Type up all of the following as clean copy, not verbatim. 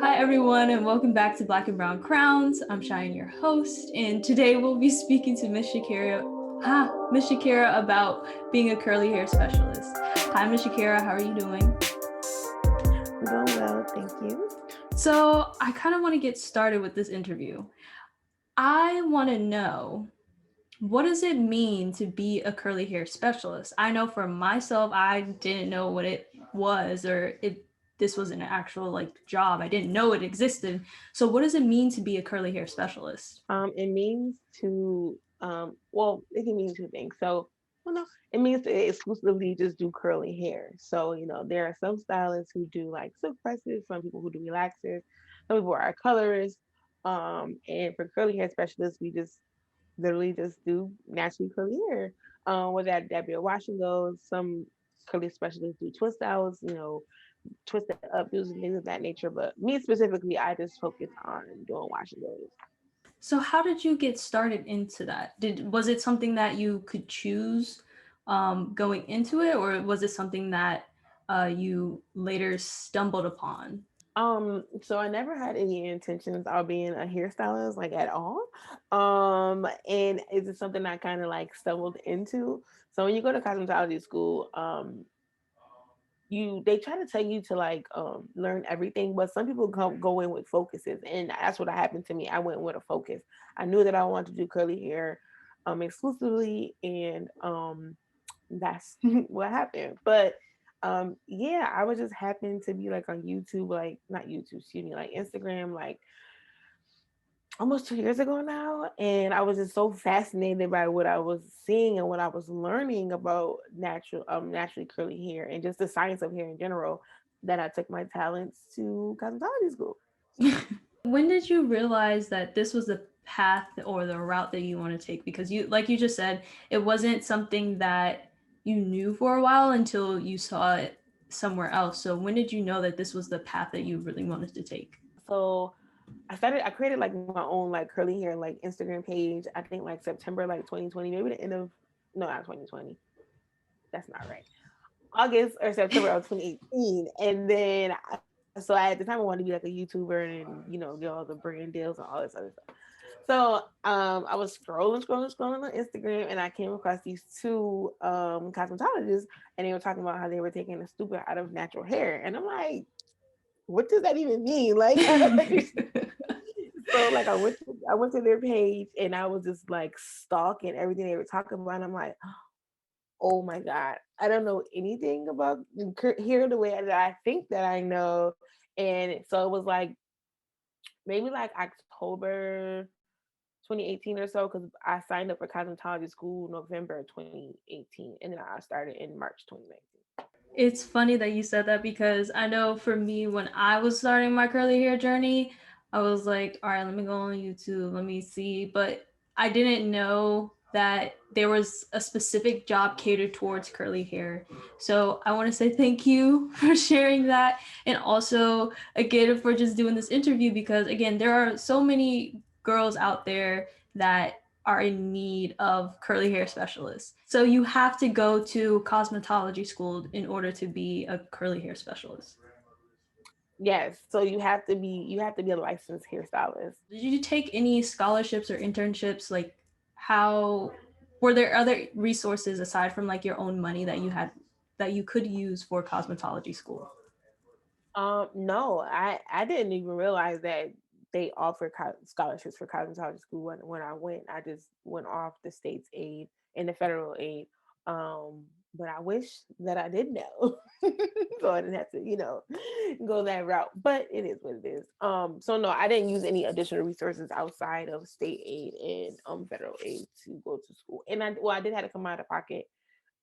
Hi everyone and welcome back to Black and Brown Crowns. I'm Cheyenne, your host, and today we'll be speaking to Miss Shakera about being a curly hair specialist. Hi Miss Shakera, how are you doing? I'm doing well, thank you. So I kind of want to get started with this interview. I want to know, what does it mean to be a curly hair specialist? I know for myself, I didn't know what it was or if this was an actual job. I didn't know it existed. So what does it mean to be a curly hair specialist? It means to well, it can mean two things. No, it means to exclusively just do curly hair. So, there are some stylists who do like silk presses, some people who do relaxers, some people are colorists. And for curly hair specialists, we just literally just do naturally curly hair. Whether that be a wash and go, some curly specialists do twist styles, twist it up, do things of that nature. But me specifically, I just focus on doing wash and goes. So how did you get started into that? Was it something that you could choose going into it, or was it something that you later stumbled upon? So I never had any intentions of being a hairstylist like at all. And it's just something I kind of like stumbled into. So when you go to cosmetology school, they try to tell you to like learn everything, but some people go in with focuses, and that's what happened to me. I went with a focus. I knew that I wanted to do curly hair exclusively, and that's what happened. But yeah, I was just happened to be like on YouTube, like not YouTube, excuse me, like Instagram, like almost 2 years ago now, and I was just so fascinated by what I was seeing and what I was learning about naturally curly hair and just the science of hair in general, that I took my talents to cosmetology school. When did you realize that this was the path or the route that you want to take? Because you, like you just said, it wasn't something that you knew for a while until you saw it somewhere else. So when did you know that this was the path that you really wanted to take? So I created like my own like curly hair like Instagram page. I think like September like 2020, maybe the end of no, not 2020. That's not right. August or September of 2018. And then so at the time I wanted to be like a YouTuber and do all the brand deals and all this other stuff. So I was scrolling on Instagram, and I came across these two cosmetologists, and they were talking about how they were taking the stupid out of natural hair. And I'm like, what does that even mean? Like I don't understand. So like I went to their page, and I was just like stalking everything they were talking about. And I'm like, oh my God, I don't know anything about hair the way that I think that I know. And so it was like maybe like October 2018 or so, because I signed up for cosmetology school November 2018, and then I started in March 2019. It's funny that you said that because I know for me, when I was starting my curly hair journey, I was like, all right, let me go on YouTube, let me see. But I didn't know that there was a specific job catered towards curly hair. So I want to say thank you for sharing that. And also, again, for just doing this interview because, again, there are so many girls out there that are in need of curly hair specialists. So you have to go to cosmetology school in order to be a curly hair specialist. Yes, so you have to be a licensed hairstylist. Did you take any scholarships or internships? Like, how were there other resources aside from like your own money that you had that you could use for cosmetology school? No, I didn't even realize that they offer scholarships for cosmetology school when I went. I just went off the state's aid and the federal aid. But I wish that I did know, so I didn't have to, go that route. But it is what it is. So no, I didn't use any additional resources outside of state aid and federal aid to go to school. And I did have to come out of pocket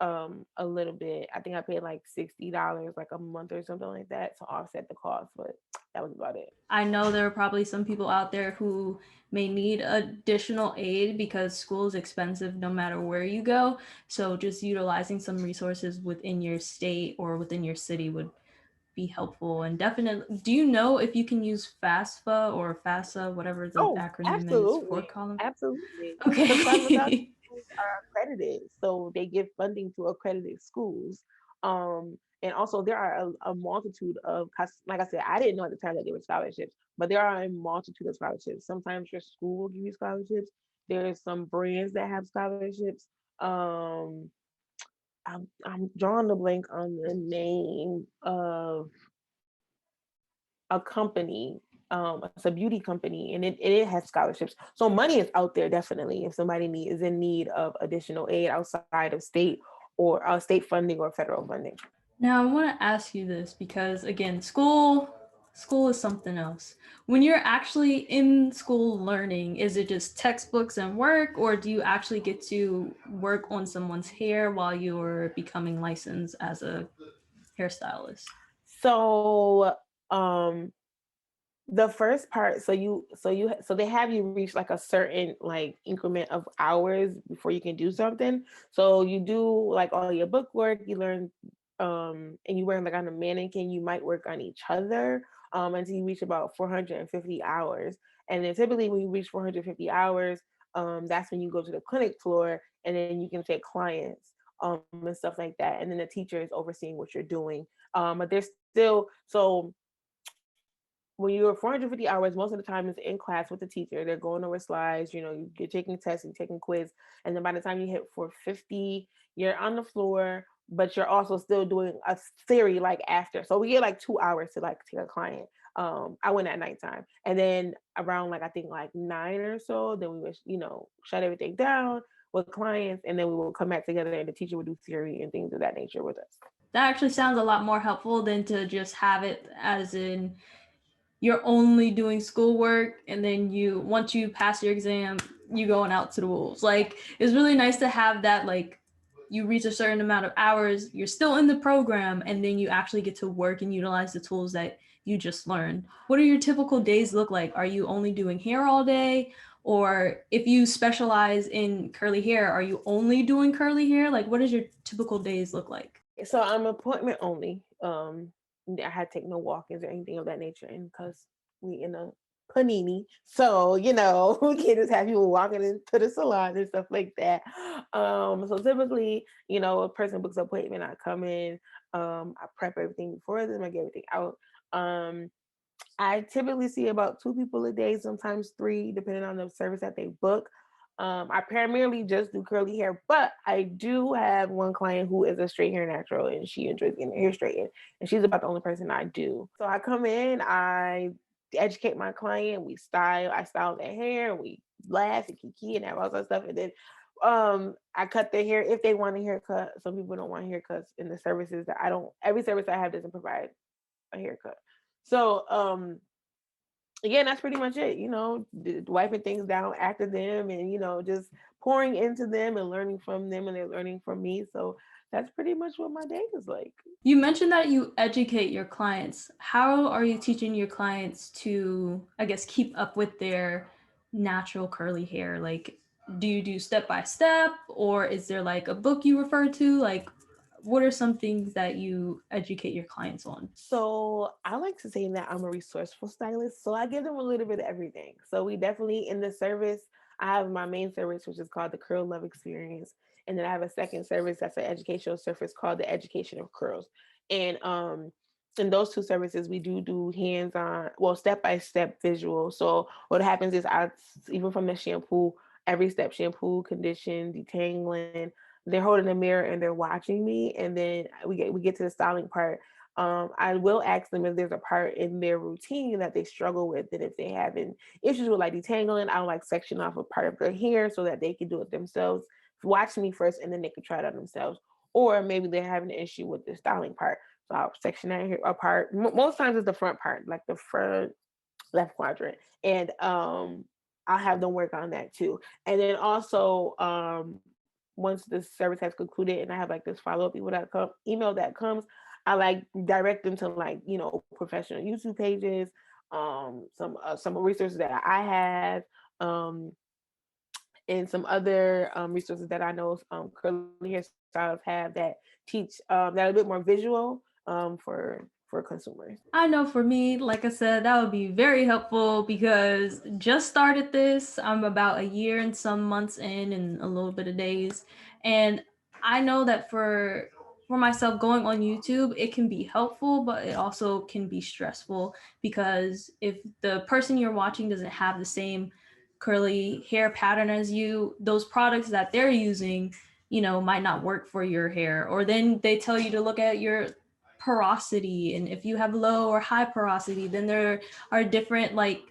a little bit. I think I paid like $60 like a month or something like that to offset the cost, but that was about it. I know there are probably some people out there who may need additional aid because school is expensive no matter where you go. So just utilizing some resources within your state or within your city would be helpful. And definitely, do you know if you can use FAFSA or FAFSA, whatever the Oh, acronym is for absolutely. column? Absolutely. Because cosmetology Okay. schools are accredited. So they give funding to accredited schools. And also, there are a multitude of, like I said, I didn't know at the time that they were scholarships, but there are a multitude of scholarships. Sometimes your school will give you scholarships. There's some brands that have scholarships. Um, I'm drawing the blank on the name of a company. It's a beauty company, and it has scholarships. So money is out there definitely if somebody is in need of additional aid outside of state or state funding or federal funding. Now, I want to ask you this because again, school is something else. When you're actually in school learning, is it just textbooks and work, or do you actually get to work on someone's hair while you're becoming licensed as a hairstylist? So um the first part, so they have you reach like a certain like increment of hours before you can do something. So you do like all your book work, you learn, and you work like on a mannequin, you might work on each other until you reach about 450 hours. And then typically when you reach 450 hours, that's when you go to the clinic floor, and then you can take clients and stuff like that. And then the teacher is overseeing what you're doing. But there's still, so when you're 450 hours, most of the time is in class with the teacher. They're going over slides, you're taking tests, you're taking quiz. And then by the time you hit 450, you're on the floor, but you're also still doing a theory like after. So we get like 2 hours to like take a client. I went at nighttime. And then around like I think like 9 or so, then we would, shut everything down with clients, and then we will come back together and the teacher would do theory and things of that nature with us. That actually sounds a lot more helpful than to just have it as in you're only doing schoolwork and then you once you pass your exam you going out to the wolves. Like it's really nice to have that, like you reach a certain amount of hours, you're still in the program, and then you actually get to work and utilize the tools that you just learned. What do your typical days look like? Are you only doing hair all day, or if you specialize in curly hair, are you only doing curly hair? Like what does your typical days look like? So I'm appointment only. I had to take no walk-ins or anything of that nature, and because we in a panini, so we can't just have people walking into the salon and stuff like that. So typically, a person books an appointment, I come in, I prep everything before them, I get everything out. Um, I typically see about 2 people a day, sometimes three, depending on the service that they book. I primarily just do curly hair, but I do have one client who is a straight hair natural and she enjoys getting her hair straightened. And she's about the only person I do. So I come in, I educate my client, I style their hair, we laugh and kiki and have all that stuff. And then I cut their hair if they want a haircut. Some people don't want haircuts in the services that I don't, every service I have doesn't provide a haircut. So again, that's pretty much it, wiping things down after them and, just pouring into them and learning from them and they're learning from me. So that's pretty much what my day is like. You mentioned that you educate your clients. How are you teaching your clients to, I guess, keep up with their natural curly hair? Like, do you do step by step, or is there like a book you refer to? Like, what are some things that you educate your clients on? So I like to say that I'm a resourceful stylist. So I give them a little bit of everything. So we definitely in the service, I have my main service, which is called the Curl Love Experience. And then I have a second service that's an educational service called the Education of Curls. And in those two services, we do hands-on, well, step-by-step visual. So what happens is even from the shampoo, every step, shampoo, condition, detangling, they're holding a mirror and they're watching me. And then we get to the styling part. I will ask them if there's a part in their routine that they struggle with, and if they having issues with like detangling, I'll like section off a part of their hair so that they can do it themselves. Watch me first, and then they can try it on themselves. Or maybe they're having an issue with the styling part, so I'll section that hair apart. Most times it's the front part, like the front left quadrant, and I'll have them work on that too. And then also, once the service has concluded, and I have like this follow up email that comes, I like direct them to like professional YouTube pages, some resources that I have, um, and some other resources that I know curly hairstylists have that teach that are a bit more visual for consumers. I know for me, like I said, that would be very helpful because just started this. I'm about a year and some months in and a little bit of days. And I know that for for myself, going on YouTube, it can be helpful, but it also can be stressful because if the person you're watching doesn't have the same curly hair pattern as you, those products that they're using, might not work for your hair. Or then they tell you to look at your porosity, and if you have low or high porosity, then there are different like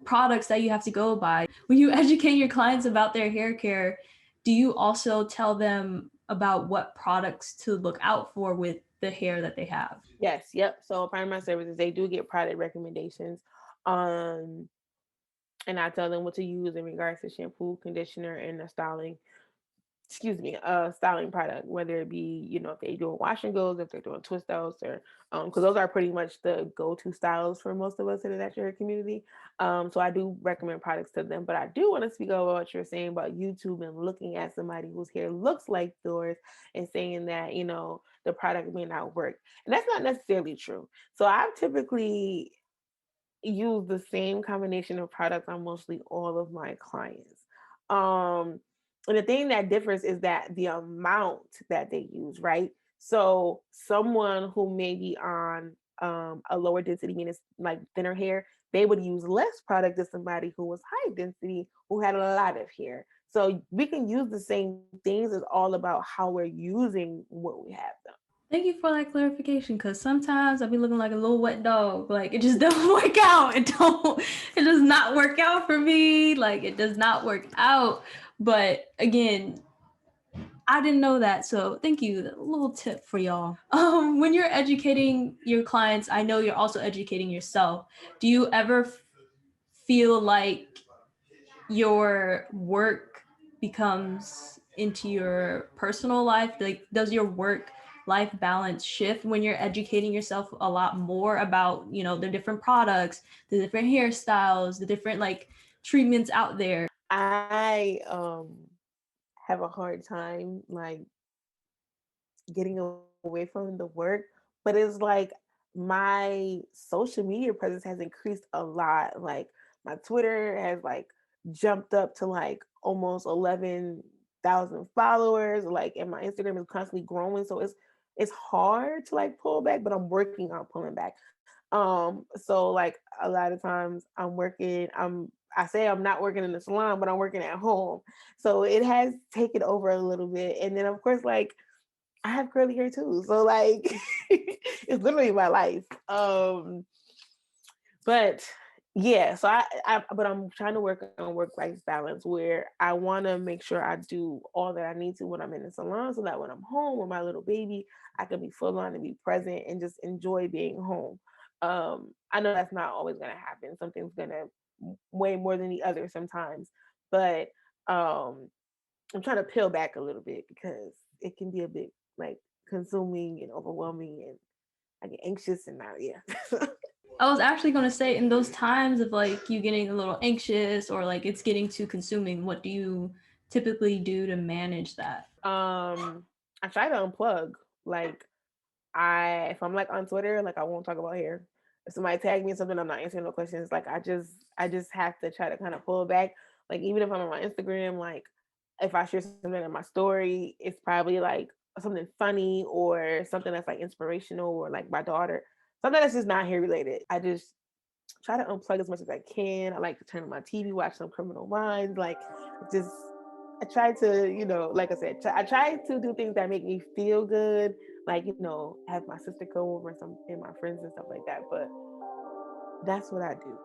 products that you have to go by. When you educate your clients about their hair care, do you also tell them about what products to look out for with the hair that they have? Yes, yep. So part of my services, they do get product recommendations. Um, and I tell them what to use in regards to shampoo, conditioner, and the styling, excuse me, styling product, whether it be, if they doing wash and goes, if they're doing twist outs, or because those are pretty much the go-to styles for most of us in the natural hair community. So I do recommend products to them, but I do want to speak about what you're saying about YouTube and looking at somebody whose hair looks like yours and saying that, the product may not work. And that's not necessarily true. So I've typically use the same combination of products on mostly all of my clients. Um, and the thing that differs is that the amount that they use, right? So someone who may be on a lower density, meaning it's like thinner hair, they would use less product than somebody who was high density, who had a lot of hair. So we can use the same things. It's all about how we're using what we have them. Thank you for that clarification, because sometimes I be looking like a little wet dog. Like, it just doesn't work out. It does not work out for me. Like, it does not work out. But again, I didn't know that, so thank you. A little tip for y'all. When you're educating your clients, I know you're also educating yourself. Do you ever feel like your work becomes into your personal life? Like, does your work life balance shift when you're educating yourself a lot more about, the different products, the different hairstyles, the different like treatments out there? I have a hard time like getting away from the work, but it's like my social media presence has increased a lot. Like my Twitter has like jumped up to like almost 11,000 followers. Like, and my Instagram is constantly growing. So it's hard to like pull back, but I'm working on pulling back. So like a lot of times I say I'm not working in the salon, but I'm working at home. So it has taken over a little bit. And then of course, like I have curly hair too. So like it's literally my life. But yeah, so but I'm trying to work on work-life balance where I want to make sure I do all that I need to when I'm in the salon so that when I'm home with my little baby, I can be full on and be present and just enjoy being home. I know that's not always gonna happen. Something's gonna weigh more than the other sometimes. But um I'm trying to peel back a little bit because it can be a bit like consuming and overwhelming, and I get anxious and not, yeah. I was actually going to say, in those times of like you getting a little anxious or like it's getting too consuming, what do you typically do to manage that? I try to unplug. Like if I'm like on Twitter, like I won't talk about hair. If somebody tag me in something, I'm not answering no questions. Like I just have to try to kind of pull back. Like even if I'm on my Instagram, like if I share something in my story, it's probably like something funny or something that's like inspirational or like my daughter, something that's just not hair related. I just try to unplug as much as I can. I like to turn on my TV, watch some Criminal Minds, like just I try to, like I said, I try to do things that make me feel good, like, have my sister come over some and my friends and stuff like that. But that's what I do.